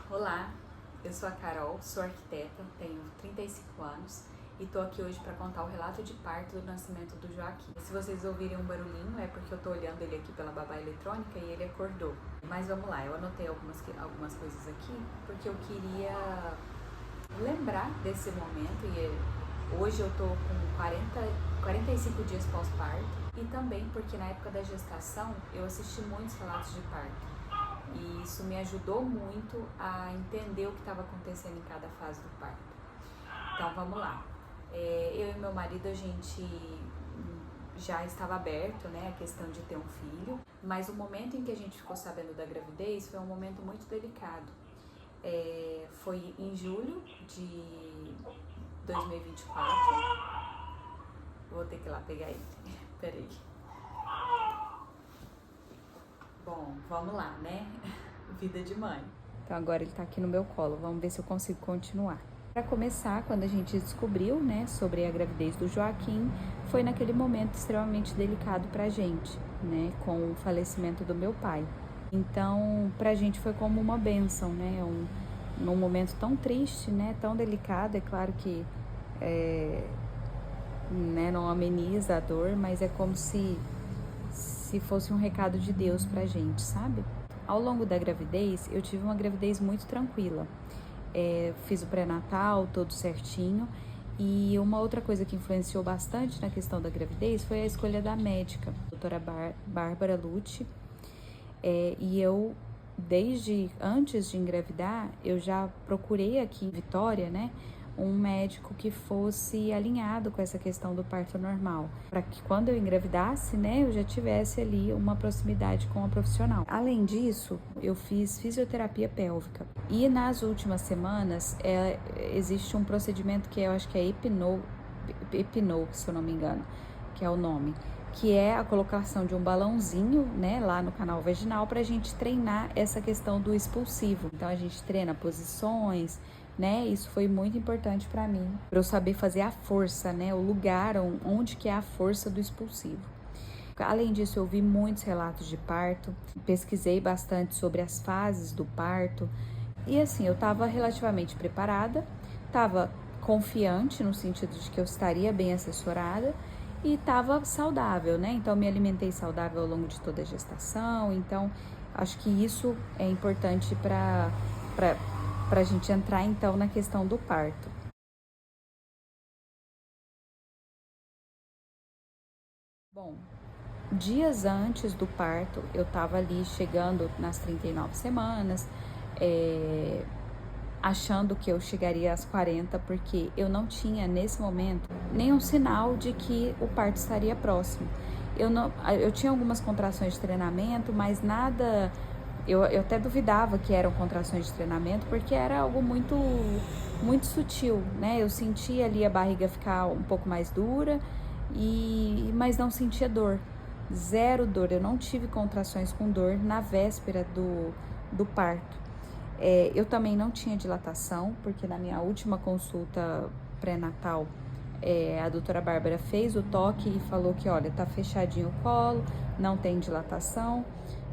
Olá, eu sou a Carol, sou arquiteta, tenho 35 anos e estou aqui hoje para contar o relato de parto do nascimento do Joaquim. Se vocês ouvirem um barulhinho é porque eu estou olhando ele aqui pela babá eletrônica e ele acordou. Mas vamos lá, eu anotei algumas coisas aqui porque eu queria lembrar desse momento e hoje eu estou com 45 dias pós-parto e também porque na época da gestação eu assisti muitos relatos de parto. E isso me ajudou muito a entender o que estava acontecendo em cada fase do parto. Então vamos lá. Eu e meu marido, a gente já estava aberto, né, a questão de ter um filho, mas o momento em que a gente ficou sabendo da gravidez foi um momento muito delicado. Foi em julho de 2024. Vou ter que ir lá pegar ele. Peraí. Bom, vamos lá, né? Vida de mãe. Então agora ele tá aqui no meu colo, vamos ver se eu consigo continuar. Para começar, quando a gente descobriu, né, sobre a gravidez do Joaquim, foi naquele momento extremamente delicado pra gente, né, com o falecimento do meu pai. Então, pra gente foi como uma bênção, né, num momento tão triste, né, tão delicado, é claro que né, não ameniza a dor, mas é como se fosse um recado de Deus pra gente, sabe? Ao longo da gravidez, eu tive uma gravidez muito tranquila. Fiz o pré-natal, todo certinho. E uma outra coisa que influenciou bastante na questão da gravidez foi a escolha da médica, a doutora Bárbara Lucci. E eu, desde antes de engravidar, eu já procurei aqui em Vitória, né, um médico que fosse alinhado com essa questão do parto normal, para que quando eu engravidasse, né, eu já tivesse ali uma proximidade com a profissional. Além disso, eu fiz fisioterapia pélvica e nas últimas semanas existe um procedimento que eu acho que é Epinou, se eu não me engano, que é o nome, que é a colocação de um balãozinho, né, lá no canal vaginal para a gente treinar essa questão do expulsivo. Então a gente treina posições, né? Isso foi muito importante para mim, para eu saber fazer a força, né? O lugar onde que é a força do expulsivo. Além disso, eu vi muitos relatos de parto, pesquisei bastante sobre as fases do parto e assim, eu estava relativamente preparada, estava confiante no sentido de que eu estaria bem assessorada e estava saudável, né? Então, me alimentei saudável ao longo de toda a gestação. Então, acho que isso é importante para a gente entrar então na questão do parto. Bom, dias antes do parto, eu estava ali chegando nas 39 semanas, achando que eu chegaria às 40, porque eu não tinha nesse momento nenhum sinal de que o parto estaria próximo. Eu tinha algumas contrações de treinamento, mas nada. Eu até duvidava que eram contrações de treinamento, porque era algo muito sutil, né? Eu sentia ali a barriga ficar um pouco mais dura, mas não sentia dor. Zero dor. Eu não tive contrações com dor na véspera do parto. Eu também não tinha dilatação, porque na minha última consulta pré-natal, a doutora Bárbara fez o toque e falou que, olha, tá fechadinho o colo, não tem dilatação.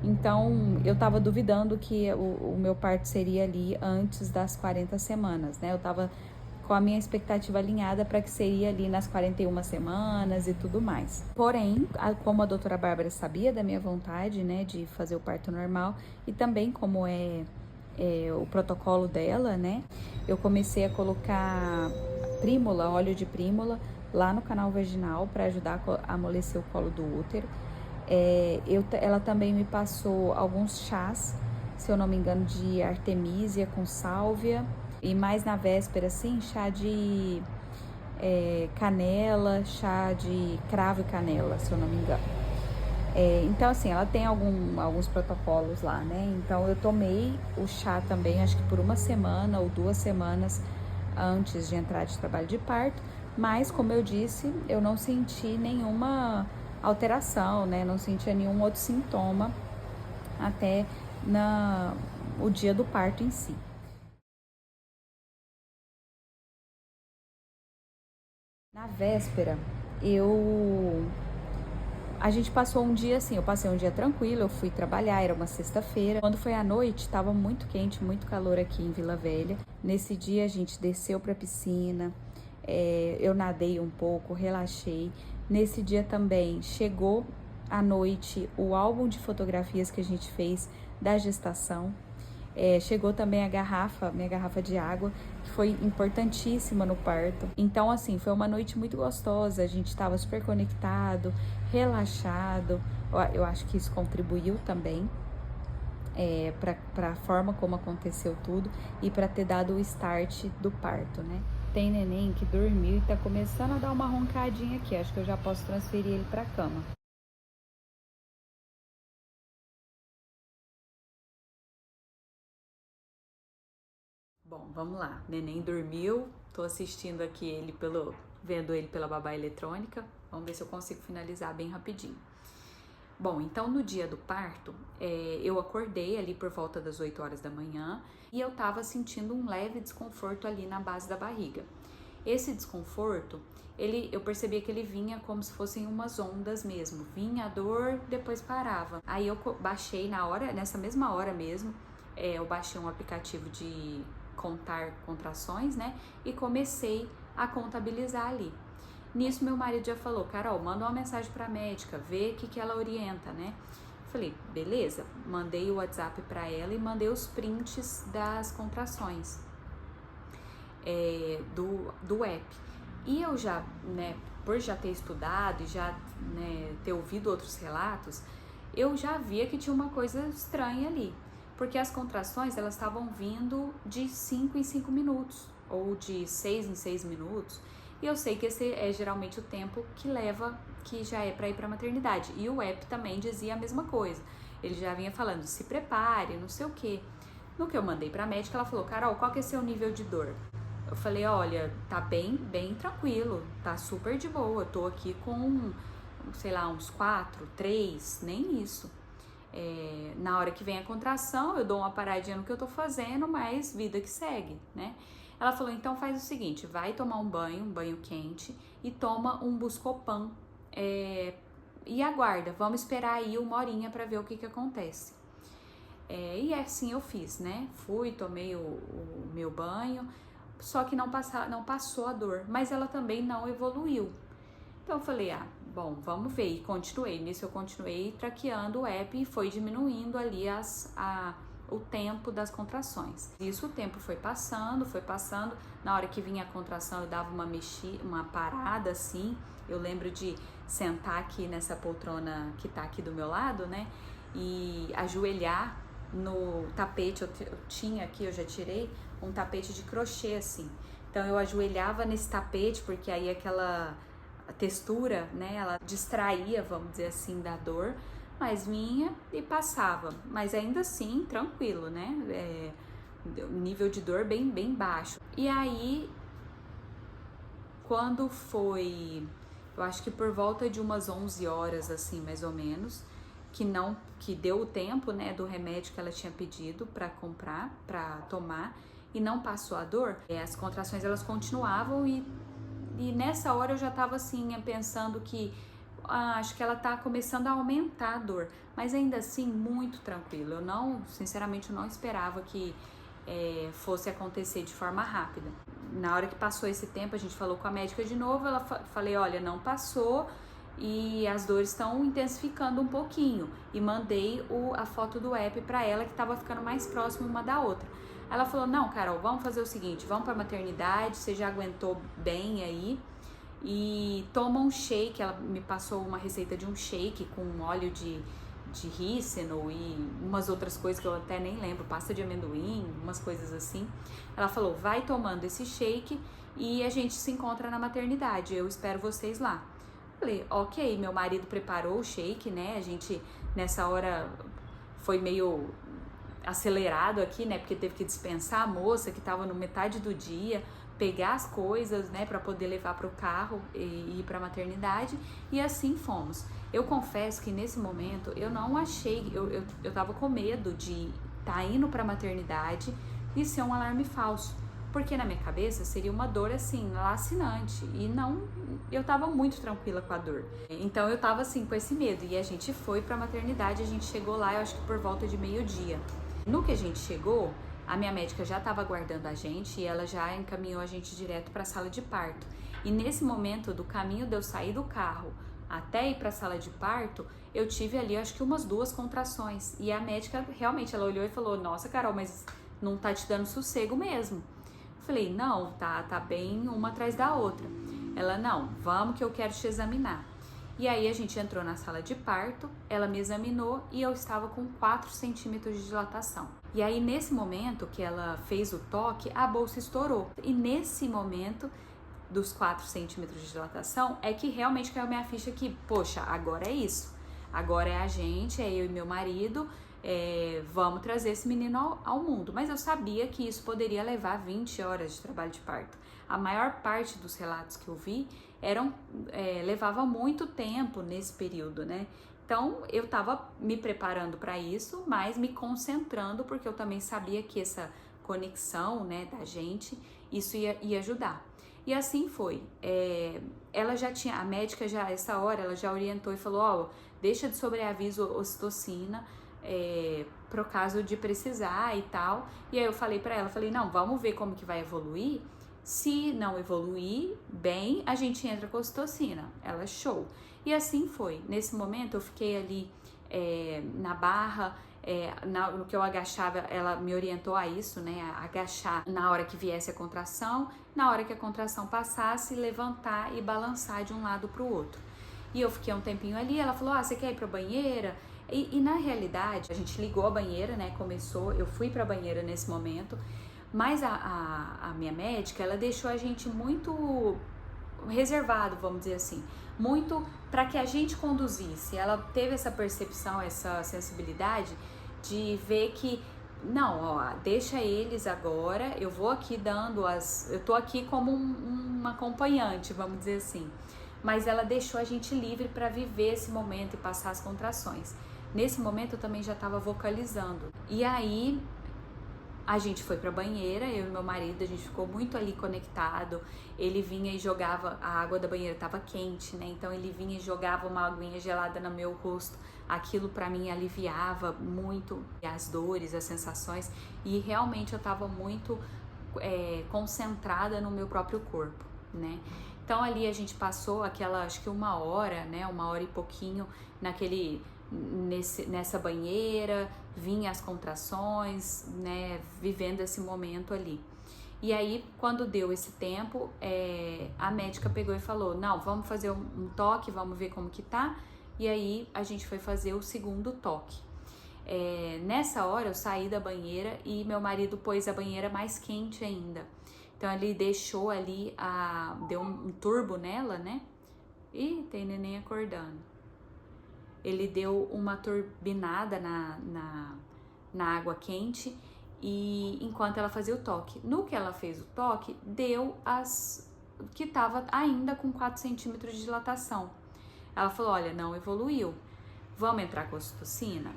Então, eu tava duvidando que o meu parto seria ali antes das 40 semanas, né? Eu tava com a minha expectativa alinhada para que seria ali nas 41 semanas e tudo mais. Porém, como a doutora Bárbara sabia da minha vontade, né, de fazer o parto normal e também como o protocolo dela, né, eu comecei a colocar prímula, óleo de prímula, lá no canal vaginal para ajudar a amolecer o colo do útero. Ela também me passou alguns chás, se eu não me engano, de artemisia com sálvia, e mais na véspera, assim, chá de canela, chá de cravo e canela, se eu não me engano. Então, assim, ela tem alguns protocolos lá, né? Então, eu tomei o chá também, acho que por 1 semana ou 2 semanas antes de entrar de trabalho de parto. Mas, como eu disse, eu não senti nenhuma alteração, né? Não sentia nenhum outro sintoma até o dia do parto em si. Na véspera, a gente passou um dia assim, eu passei um dia tranquilo, eu fui trabalhar, era uma sexta-feira. Quando foi à noite, estava muito quente, muito calor aqui em Vila Velha. Nesse dia a gente desceu para a piscina, eu nadei um pouco, relaxei. Nesse dia também chegou à noite o álbum de fotografias que a gente fez da gestação. Chegou também minha garrafa de água, que foi importantíssima no parto. Então, assim, foi uma noite muito gostosa, a gente estava super conectado, relaxado. Eu acho que isso contribuiu também para a forma como aconteceu tudo e para ter dado o start do parto, né? Tem neném que dormiu e tá começando a dar uma roncadinha aqui, acho que eu já posso transferir ele para a cama. Bom, vamos lá. Neném dormiu. Tô assistindo aqui vendo ele pela babá eletrônica. Vamos ver se eu consigo finalizar bem rapidinho. Bom, então no dia do parto, eu acordei ali por volta das 8 horas da manhã e eu tava sentindo um leve desconforto ali na base da barriga. Esse desconforto, eu percebia que ele vinha como se fossem umas ondas mesmo. Vinha a dor, depois parava. Aí eu baixei nessa mesma hora mesmo, eu baixei um aplicativo de contar contrações, né? E comecei a contabilizar ali. Nisso meu marido já falou: Carol, manda uma mensagem para a médica, vê o que ela orienta, né? Falei, beleza. Mandei o WhatsApp para ela e mandei os prints das contrações do app. E eu já, né, por já ter estudado e já, né, ter ouvido outros relatos, eu já via que tinha uma coisa estranha ali. Porque as contrações, elas estavam vindo de 5 em 5 minutos, ou de 6 em 6 minutos. E eu sei que esse é geralmente o tempo que já é para ir para a maternidade. E o app também dizia a mesma coisa. Ele já vinha falando, se prepare, não sei o quê. No que eu mandei para a médica, ela falou, Carol, qual que é seu nível de dor? Eu falei, olha, tá bem tranquilo, tá super de boa. Tô aqui com, sei lá, uns 4, 3, nem isso. Na hora que vem a contração, eu dou uma paradinha no que eu tô fazendo, mas vida que segue, né? Ela falou, então faz o seguinte, vai tomar um banho quente e toma um Buscopan e aguarda, vamos esperar aí 1 horinha pra ver o que acontece. E assim eu fiz, né? Fui, tomei o meu banho, só que não passou a dor, mas ela também não evoluiu. Então eu falei, bom, vamos ver, e continuei. Nisso eu continuei traqueando o app e foi diminuindo ali o tempo das contrações. Isso o tempo foi passando, na hora que vinha a contração eu dava uma parada assim, eu lembro de sentar aqui nessa poltrona que tá aqui do meu lado, né, e ajoelhar no tapete, eu já tirei um tapete de crochê assim, então eu ajoelhava nesse tapete porque aí a textura, né, ela distraía, vamos dizer assim, da dor, mas vinha e passava, mas ainda assim, tranquilo, né, nível de dor bem baixo. E aí, quando foi, eu acho que por volta de umas 11 horas, assim, mais ou menos, que deu o tempo, né, do remédio que ela tinha pedido para comprar, para tomar, e não passou a dor, as contrações, elas continuavam e nessa hora eu já tava assim, pensando que acho que ela tá começando a aumentar a dor, mas ainda assim muito tranquilo. Sinceramente, eu não esperava que fosse acontecer de forma rápida. Na hora que passou esse tempo, a gente falou com a médica de novo, falei, olha, não passou e as dores estão intensificando um pouquinho. E mandei a foto do app para ela, que estava ficando mais próximo uma da outra. Ela falou, não, Carol, vamos fazer o seguinte, vamos para maternidade, você já aguentou bem aí, e toma um shake. Ela me passou uma receita de um shake com óleo de rícino e umas outras coisas que eu até nem lembro, pasta de amendoim, umas coisas assim. Ela falou, vai tomando esse shake e a gente se encontra na maternidade, eu espero vocês lá. Falei, ok, meu marido preparou o shake, né, a gente nessa hora foi meio acelerado aqui, né, porque teve que dispensar a moça que estava no metade do dia, pegar as coisas, né, para poder levar para o carro e ir para a maternidade, e assim fomos. Eu confesso que nesse momento eu não achei, eu tava com medo de estar indo para a maternidade e ser um alarme falso, porque na minha cabeça seria uma dor assim, lacinante, e não, eu tava muito tranquila com a dor. Então eu tava assim com esse medo, e a gente foi pra maternidade, a gente chegou lá, eu acho que por volta de meio-dia. No que a gente chegou, a minha médica já estava aguardando a gente e ela já encaminhou a gente direto para a sala de parto. E nesse momento do caminho de eu sair do carro até ir para a sala de parto, eu tive ali acho que umas 2 contrações. E a médica realmente ela olhou e falou: "Nossa, Carol, mas não tá te dando sossego mesmo". Eu falei: "Não, tá bem uma atrás da outra". Ela: "Não, vamos que eu quero te examinar". E aí a gente entrou na sala de parto, ela me examinou e eu estava com 4 centímetros de dilatação. E aí nesse momento que ela fez o toque, a bolsa estourou. E nesse momento dos 4 centímetros de dilatação é que realmente caiu minha ficha que, poxa, agora é isso. Agora é a gente, é eu e meu marido, vamos trazer esse menino ao mundo. Mas eu sabia que isso poderia levar 20 horas de trabalho de parto. A maior parte dos relatos que eu vi levava muito tempo nesse período, né? Então eu estava me preparando para isso, mas me concentrando, porque eu também sabia que essa conexão, né, da gente, isso ia ajudar. E assim foi. Ela já tinha, a médica já, essa hora, ela já orientou e falou: ó, deixa de sobreaviso ocitocina, pro caso de precisar e tal. E aí eu falei pra ela, falei: não, vamos ver como que vai evoluir. Se não evoluir bem, a gente entra com ocitocina. Ela: show. E assim foi. Nesse momento eu fiquei ali na barra, no que eu agachava, ela me orientou a isso, né? A agachar na hora que viesse a contração, na hora que a contração passasse, levantar e balançar de um lado para o outro. E eu fiquei um tempinho ali, ela falou: ah, você quer ir pra banheira? E na realidade, a gente ligou a banheira, né? Começou, eu fui pra banheira nesse momento, mas a minha médica, ela deixou a gente muito reservado, vamos dizer assim, muito para que a gente conduzisse. Ela teve essa percepção, essa sensibilidade de ver que não, ó, deixa eles agora, eu vou aqui eu tô aqui como uma acompanhante, vamos dizer assim. Mas ela deixou a gente livre para viver esse momento e passar as contrações. Nesse momento eu também já estava vocalizando. E aí a gente foi pra banheira, eu e meu marido, a gente ficou muito ali conectado. Ele vinha e jogava, a água da banheira tava quente, né? Então ele vinha e jogava uma aguinha gelada no meu rosto. Aquilo pra mim aliviava muito as dores, as sensações. E realmente eu tava muito concentrada no meu próprio corpo, né? Então ali a gente passou aquela, acho que 1 hora, né? 1 hora e pouquinho nessa banheira, vinha as contrações, né, vivendo esse momento ali. E aí, quando deu esse tempo, a médica pegou e falou: não, vamos fazer um toque, vamos ver como que tá. E aí, a gente foi fazer o segundo toque. Nessa hora, eu saí da banheira e meu marido pôs a banheira mais quente ainda. Então, ele deixou ali, deu um turbo nela, né? Ih, tem neném acordando. Ele deu uma turbinada na água quente e enquanto ela fazia o toque. No que ela fez o toque, deu que estava ainda com 4 centímetros de dilatação. Ela falou: olha, não evoluiu, vamos entrar com ocitocina?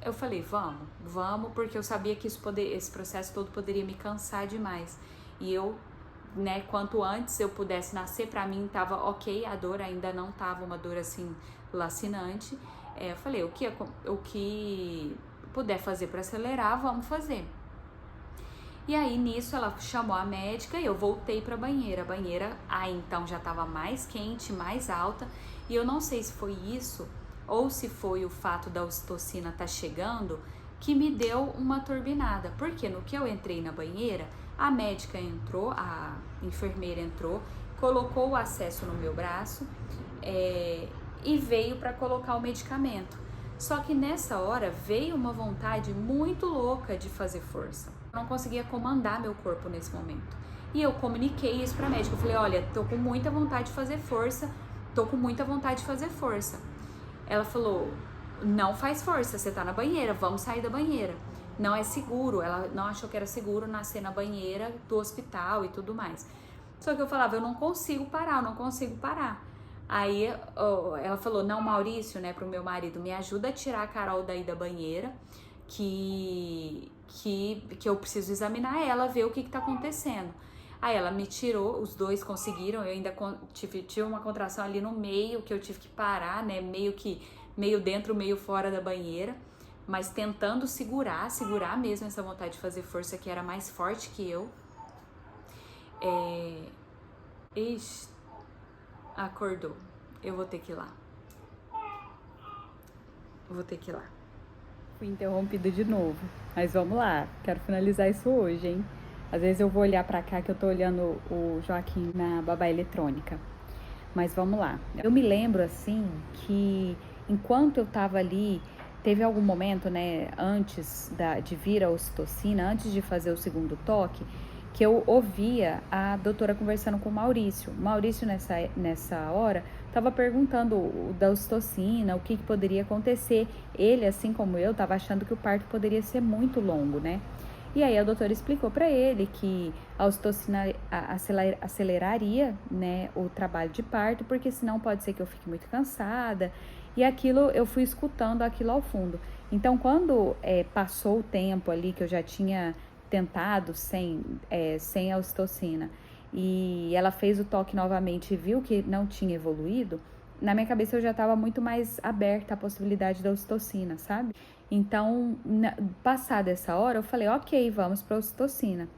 Eu falei: vamos, porque eu sabia que esse processo todo poderia me cansar demais. E eu, né, quanto antes eu pudesse nascer, pra mim tava ok, a dor ainda não tava uma dor assim lacinante. Eu falei: o que puder fazer para acelerar, vamos fazer. E aí nisso ela chamou a médica e eu voltei para a banheira. A banheira então já estava mais quente, mais alta, e eu não sei se foi isso ou se foi o fato da ocitocina estar chegando que me deu uma turbinada. Porque no que eu entrei na banheira, a médica entrou, a enfermeira entrou, colocou o acesso no meu braço e veio para colocar o medicamento. Só que nessa hora veio uma vontade muito louca de fazer força. Eu não conseguia comandar meu corpo nesse momento. E eu comuniquei isso pra médica. Eu falei: olha, tô com muita vontade de fazer força, Ela falou: não faz força, você tá na banheira, vamos sair da banheira. Não é seguro, ela não achou que era seguro nascer na banheira do hospital e tudo mais. Só que eu falava: eu não consigo parar. Aí ela falou: não, Maurício, né, pro meu marido, me ajuda a tirar a Carol daí da banheira, que que eu preciso examinar ela, ver o que tá acontecendo. Aí ela me tirou, os dois conseguiram, eu ainda tive uma contração ali no meio, que eu tive que parar, né, meio dentro, meio fora da banheira, mas tentando segurar mesmo essa vontade de fazer força que era mais forte que eu. Ixi, acordou, eu vou ter que ir lá. Fui interrompida de novo, mas vamos lá, quero finalizar isso hoje, hein? Às vezes eu vou olhar pra cá que eu tô olhando o Joaquim na babá eletrônica. Mas vamos lá. Eu me lembro, assim, que enquanto eu tava ali, teve algum momento, né, antes de vir a ocitocina, antes de fazer o segundo toque, que eu ouvia a doutora conversando com o Maurício. O Maurício, nessa hora, estava perguntando da ocitocina, o que poderia acontecer. Ele, assim como eu, estava achando que o parto poderia ser muito longo, né? E aí a doutora explicou para ele que a ocitocina aceleraria, né, o trabalho de parto, porque senão pode ser que eu fique muito cansada. E aquilo, eu fui escutando aquilo ao fundo. Então, quando passou o tempo ali, que eu já tinha tentado sem a ocitocina, e ela fez o toque novamente e viu que não tinha evoluído, na minha cabeça eu já estava muito mais aberta à possibilidade da ocitocina, sabe? Então, passada essa hora, eu falei, ok, vamos para a ocitocina.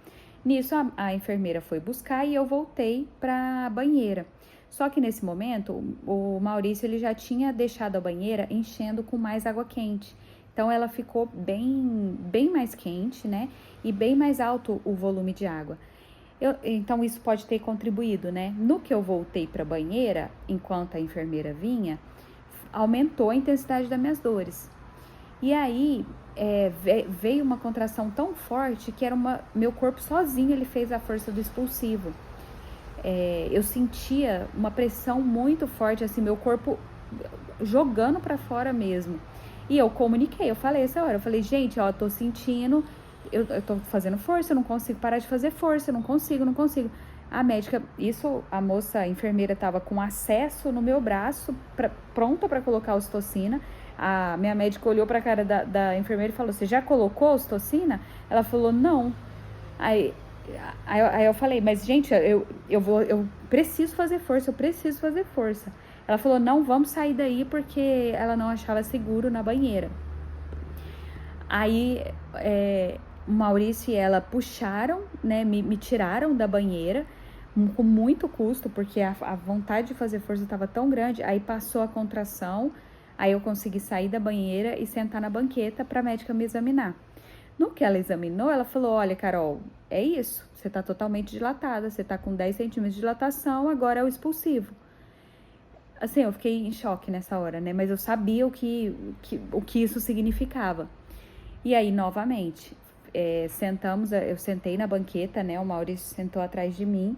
Nisso, a enfermeira foi buscar e eu voltei para a banheira. Só que nesse momento, o Maurício ele já tinha deixado a banheira enchendo com mais água quente. Então, ela ficou bem mais quente, né? E bem mais alto o volume de água. Então, isso pode ter contribuído, né? No que eu voltei para a banheira, enquanto a enfermeira vinha, aumentou a intensidade das minhas dores. E aí, veio uma contração tão forte que meu corpo sozinho ele fez a força do expulsivo. Eu sentia uma pressão muito forte, assim, meu corpo jogando para fora mesmo. E eu comuniquei, eu falei essa hora, eu falei, gente, ó, tô sentindo, eu tô fazendo força, eu não consigo parar de fazer força, eu não consigo. A médica, a enfermeira tava com acesso no meu braço, pronta para colocar a ocitocina. A minha médica olhou pra cara da enfermeira e falou, você já colocou a ocitocina? Ela falou, não. Aí eu falei, mas gente, eu preciso fazer força, Ela falou, não, vamos sair daí, porque ela não achava seguro na banheira. Aí o Maurício e ela puxaram, né, me tiraram da banheira, com muito custo, porque a vontade de fazer força estava tão grande. Aí passou a contração, aí eu consegui sair da banheira e sentar na banqueta para a médica me examinar. No que ela examinou, ela falou, olha, Carol, é isso, você tá totalmente dilatada, você tá com 10 centímetros de dilatação, agora é o expulsivo. Assim, eu fiquei em choque nessa hora, né, mas eu sabia o que isso significava. E aí, novamente, eu sentei na banqueta, né, o Maurício sentou atrás de mim,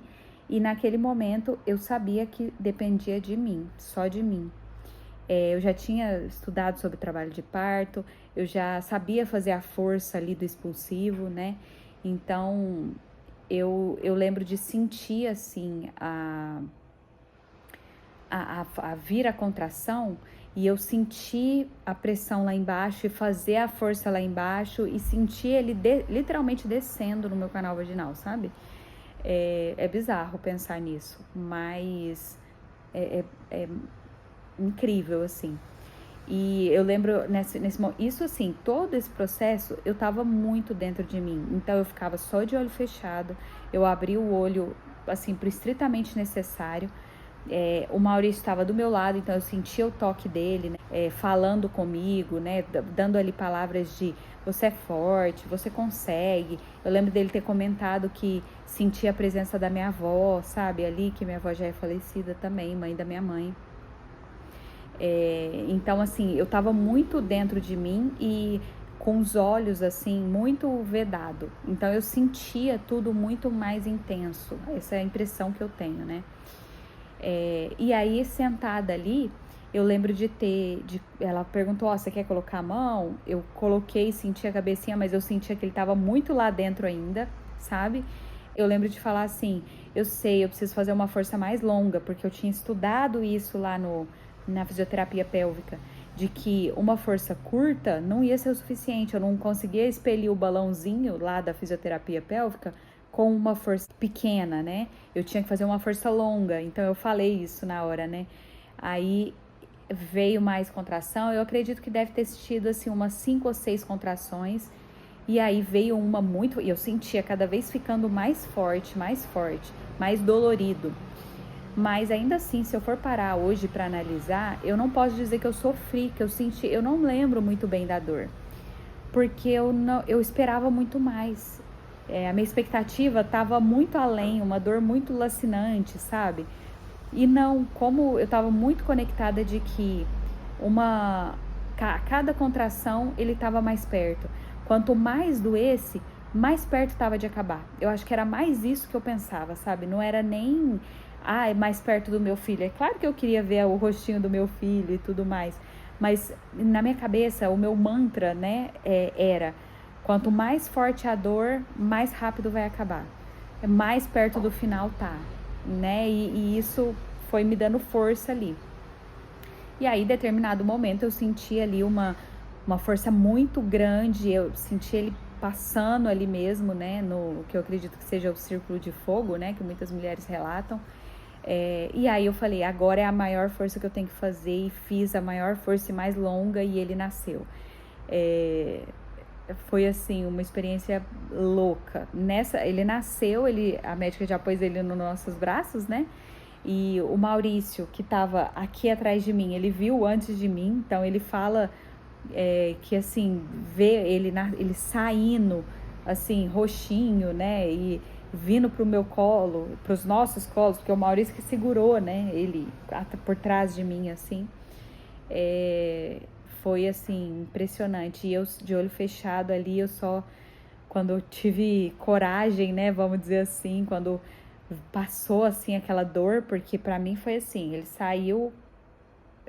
e naquele momento eu sabia que dependia de mim, só de mim. Eu já tinha estudado sobre trabalho de parto, eu já sabia fazer a força ali do expulsivo, né? Então, eu lembro de sentir, assim, a vir a contração, e eu senti a pressão lá embaixo e fazer a força lá embaixo e sentir ele literalmente descendo no meu canal vaginal, sabe? É bizarro pensar nisso, mas é incrível, assim. E eu lembro, isso assim, todo esse processo, eu tava muito dentro de mim. Então, eu ficava só de olho fechado, eu abri o olho, assim, pro estritamente necessário. O Maurício estava do meu lado, então eu sentia o toque dele, né, falando comigo, né, dando ali palavras de você é forte, você consegue. Eu lembro dele ter comentado que sentia a presença da minha avó, sabe, ali, que minha avó já é falecida também, mãe da minha mãe. Então, assim, eu tava muito dentro de mim e com os olhos, assim, muito vedado. Então, eu sentia tudo muito mais intenso. Essa é a impressão que eu tenho, né? E aí, sentada ali, eu lembro ela perguntou, você quer colocar a mão? Eu coloquei, senti a cabecinha, mas eu sentia que ele tava muito lá dentro ainda, sabe? Eu lembro de falar assim, eu preciso fazer uma força mais longa, porque eu tinha estudado isso lá na fisioterapia pélvica. de que uma força curta não ia ser o suficiente. Eu não conseguia expelir o balãozinho lá da fisioterapia pélvica com uma força pequena, né? Eu tinha que fazer uma força longa, então eu falei isso na hora, né? Aí veio mais contração, eu acredito que deve ter tido assim umas 5 ou 6 contrações, e aí veio uma muito, e eu sentia cada vez ficando mais forte, mais dolorido. Mas ainda assim, se eu for parar hoje para analisar, eu não posso dizer que eu sofri, que eu senti, eu não lembro muito bem da dor, porque eu esperava muito mais. A minha expectativa estava muito além, uma dor muito lacinante, sabe? E não, como eu estava muito conectada de que cada contração ele estava mais perto. Quanto mais doesse, mais perto estava de acabar. Eu acho que era mais isso que eu pensava, sabe? Não era nem, é mais perto do meu filho. É claro que eu queria ver o rostinho do meu filho e tudo mais, mas na minha cabeça, o meu mantra, né, era: quanto mais forte a dor, mais rápido vai acabar. Mais perto do final tá, né? E isso foi me dando força ali. E aí, em determinado momento, eu senti ali uma força muito grande. Eu senti ele passando ali mesmo, né? No que eu acredito que seja o círculo de fogo, né? Que muitas mulheres relatam. E aí eu falei, agora é a maior força que eu tenho que fazer, e fiz a maior força e mais longa, e ele nasceu. Foi assim, uma experiência louca. Ele nasceu, a médica já pôs ele nos nossos braços, né? E o Maurício, que estava aqui atrás de mim, ele viu antes de mim, então ele fala que assim, vê ele saindo, assim, roxinho, né? E vindo pro meu colo, pros nossos colos, porque o Maurício que segurou, né? Ele por trás de mim, assim. Foi assim, impressionante. E eu de olho fechado ali, quando eu tive coragem, né? Vamos dizer assim, quando passou assim aquela dor, porque pra mim foi assim, ele saiu,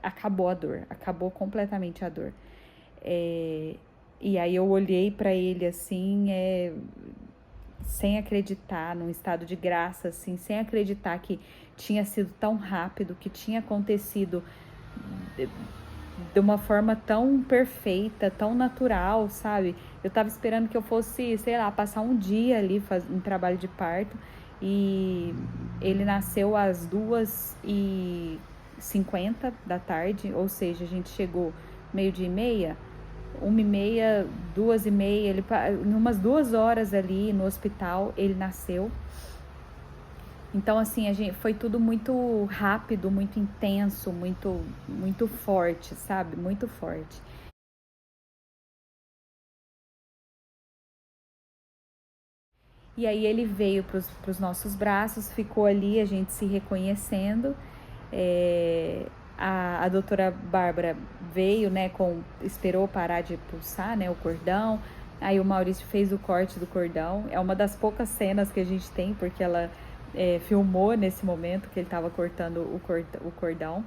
acabou a dor, acabou completamente a dor. E aí eu olhei pra ele assim, sem acreditar, num estado de graça, assim, sem acreditar que tinha sido tão rápido, que tinha acontecido de uma forma tão perfeita, tão natural, sabe? Eu tava esperando que eu fosse, sei lá, passar um dia ali em trabalho de parto, e ele nasceu às 2h50 da tarde, ou seja, a gente chegou 12h30, 1h30, 2h30, em umas 2 horas ali no hospital, ele nasceu. Então, assim, foi tudo muito rápido, muito intenso, muito forte, sabe? Muito forte. E aí ele veio para os nossos braços, ficou ali, a gente se reconhecendo. A doutora Bárbara veio, né, esperou parar de pulsar, né, o cordão. Aí o Maurício fez o corte do cordão. É uma das poucas cenas que a gente tem, porque ela filmou nesse momento que ele estava cortando o cordão.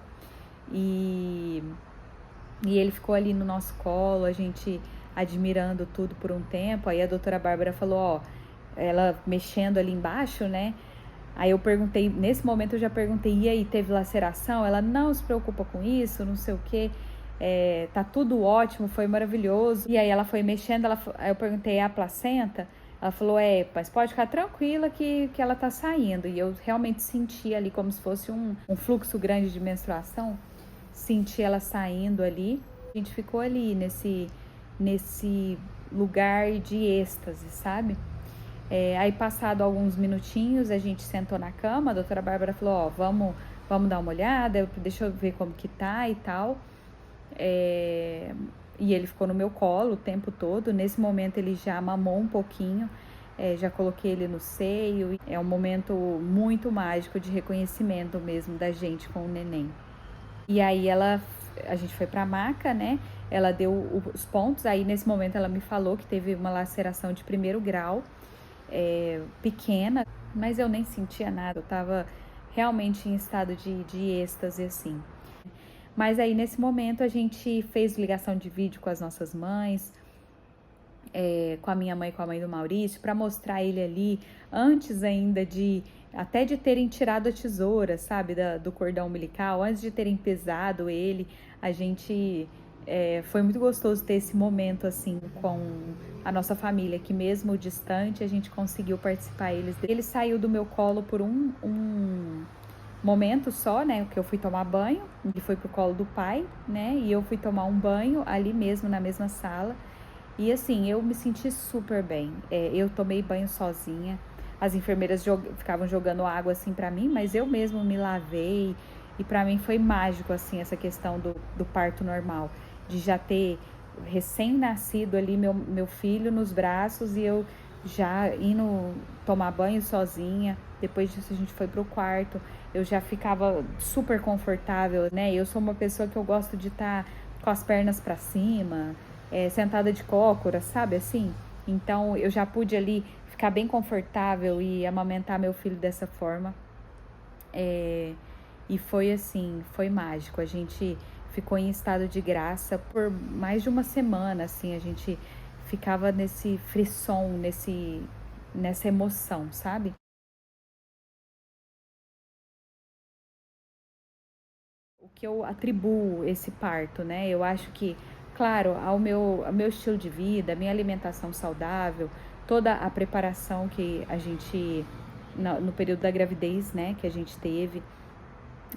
E ele ficou ali no nosso colo, a gente admirando tudo por um tempo. Aí a doutora Bárbara falou, ela mexendo ali embaixo, né? Aí eu perguntei, nesse momento eu já perguntei, e aí, teve laceração? Ela, não se preocupa com isso, não sei o quê, tá tudo ótimo, foi maravilhoso. E aí ela foi mexendo, aí eu perguntei, é a placenta? Ela falou, mas pode ficar tranquila que ela tá saindo. E eu realmente senti ali como se fosse um fluxo grande de menstruação, senti ela saindo ali. A gente ficou ali nesse lugar de êxtase, sabe? Aí passado alguns minutinhos, a gente sentou na cama, a doutora Bárbara falou, vamos dar uma olhada, deixa eu ver como que tá e tal. E ele ficou no meu colo o tempo todo. Nesse momento ele já mamou um pouquinho, já coloquei ele no seio. É um momento muito mágico de reconhecimento mesmo da gente com o neném. E aí a gente foi pra maca, né? Ela deu os pontos, aí nesse momento ela me falou que teve uma laceração de 1º grau, pequena, mas eu nem sentia nada, eu tava realmente em estado de êxtase, assim. Mas aí nesse momento a gente fez ligação de vídeo com as nossas mães, com a minha mãe e com a mãe do Maurício, para mostrar ele ali, antes ainda até de terem tirado a tesoura, sabe, do cordão umbilical, antes de terem pesado ele, a gente Foi muito gostoso ter esse momento assim com a nossa família, que mesmo distante a gente conseguiu participar. Ele saiu do meu colo por um momento só, né, que eu fui tomar banho, ele foi pro colo do pai, né, e eu fui tomar um banho ali mesmo, na mesma sala, e assim, eu me senti super bem. Eu tomei banho sozinha, as enfermeiras ficavam jogando água assim pra mim, mas eu mesmo me lavei, e pra mim foi mágico, assim, essa questão do parto normal, de já ter recém-nascido ali meu filho nos braços e eu já indo tomar banho sozinha. Depois disso a gente foi pro quarto, eu já ficava super confortável, né? Eu sou uma pessoa que eu gosto de estar com as pernas para cima, sentada de cócoras, sabe assim? Então eu já pude ali ficar bem confortável e amamentar meu filho dessa forma. E foi assim, foi mágico. A gente ficou em estado de graça por mais de uma semana, assim, a gente ficava nesse frisson, nessa emoção, sabe? O que eu atribuo esse parto, né? Eu acho que, claro, ao meu estilo de vida, minha alimentação saudável, toda a preparação que a gente, no período da gravidez, né, que a gente teve,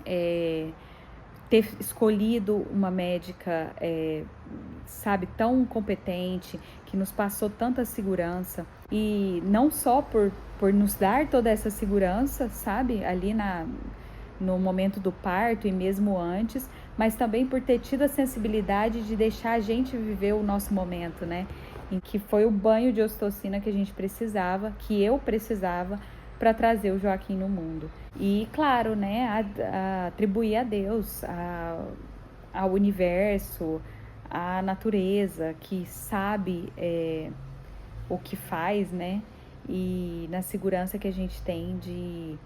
é, ter escolhido uma médica, sabe, tão competente, que nos passou tanta segurança, e não só por nos dar toda essa segurança, sabe, ali no momento do parto e mesmo antes, mas também por ter tido a sensibilidade de deixar a gente viver o nosso momento, né? Em que foi o banho de ocitocina que a gente precisava, que eu precisava para trazer o Joaquim no mundo. E claro, né, atribuir a Deus, ao universo, à natureza que sabe o que faz, né? E na segurança que a gente tem de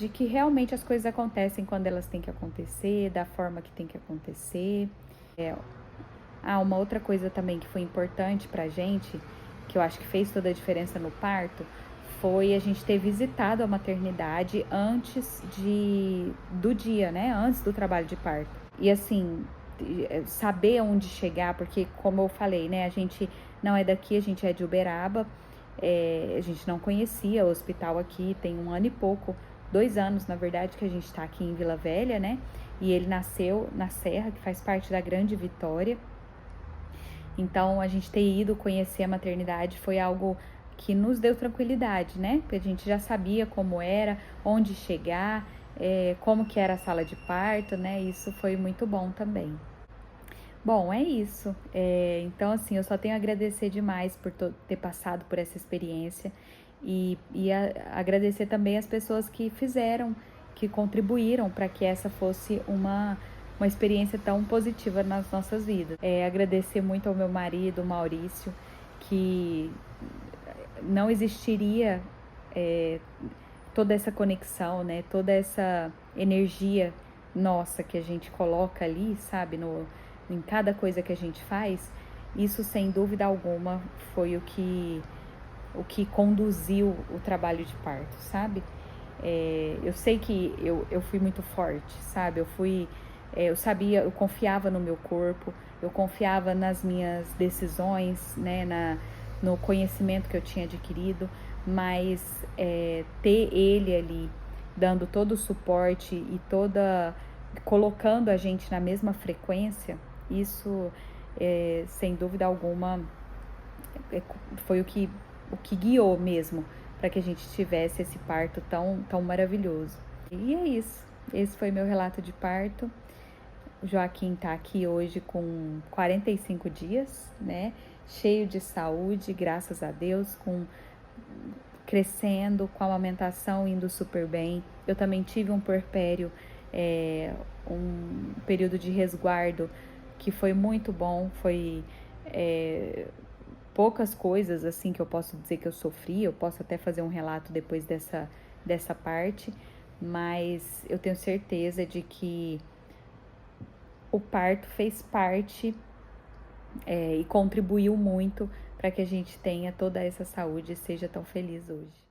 que realmente as coisas acontecem quando elas têm que acontecer, da forma que tem que acontecer. Uma outra coisa também que foi importante pra gente, que eu acho que fez toda a diferença no parto, foi a gente ter visitado a maternidade antes do dia, né? Antes do trabalho de parto. E assim, saber onde chegar, porque como eu falei, né? A gente não é daqui, a gente é de Uberaba. A gente não conhecia o hospital aqui, tem 1 ano e pouco, 2 anos na verdade, que a gente tá aqui em Vila Velha, né? E ele nasceu na Serra, que faz parte da Grande Vitória. Então, a gente ter ido conhecer a maternidade foi algo que nos deu tranquilidade, né? Porque a gente já sabia como era, onde chegar, como que era a sala de parto, né? Isso foi muito bom também. Bom, é isso. Então, assim, eu só tenho a agradecer demais por ter passado por essa experiência e agradecer também as pessoas que fizeram, que contribuíram para que essa fosse uma experiência tão positiva nas nossas vidas. Agradecer muito ao meu marido, Maurício, que não existiria toda essa conexão, né? Toda essa energia nossa que a gente coloca ali, sabe? Em cada coisa que a gente faz. Isso, sem dúvida alguma, foi o que conduziu o trabalho de parto, sabe? Eu sei que eu fui muito forte, sabe? Eu sabia, eu confiava no meu corpo, eu confiava nas minhas decisões, né? No conhecimento que eu tinha adquirido, mas ter ele ali dando todo o suporte e colocando a gente na mesma frequência, isso sem dúvida alguma foi o que guiou mesmo para que a gente tivesse esse parto tão maravilhoso. E é isso. Esse foi meu relato de parto. O Joaquim está aqui hoje com 45 dias, né? Cheio de saúde, graças a Deus, crescendo, com a amamentação indo super bem. Eu também tive um puerpério, um período de resguardo que foi muito bom. Foi poucas coisas assim que eu posso dizer que eu sofri. Eu posso até fazer um relato depois dessa parte, mas eu tenho certeza de que o parto fez parte e contribuiu muito para que a gente tenha toda essa saúde e seja tão feliz hoje.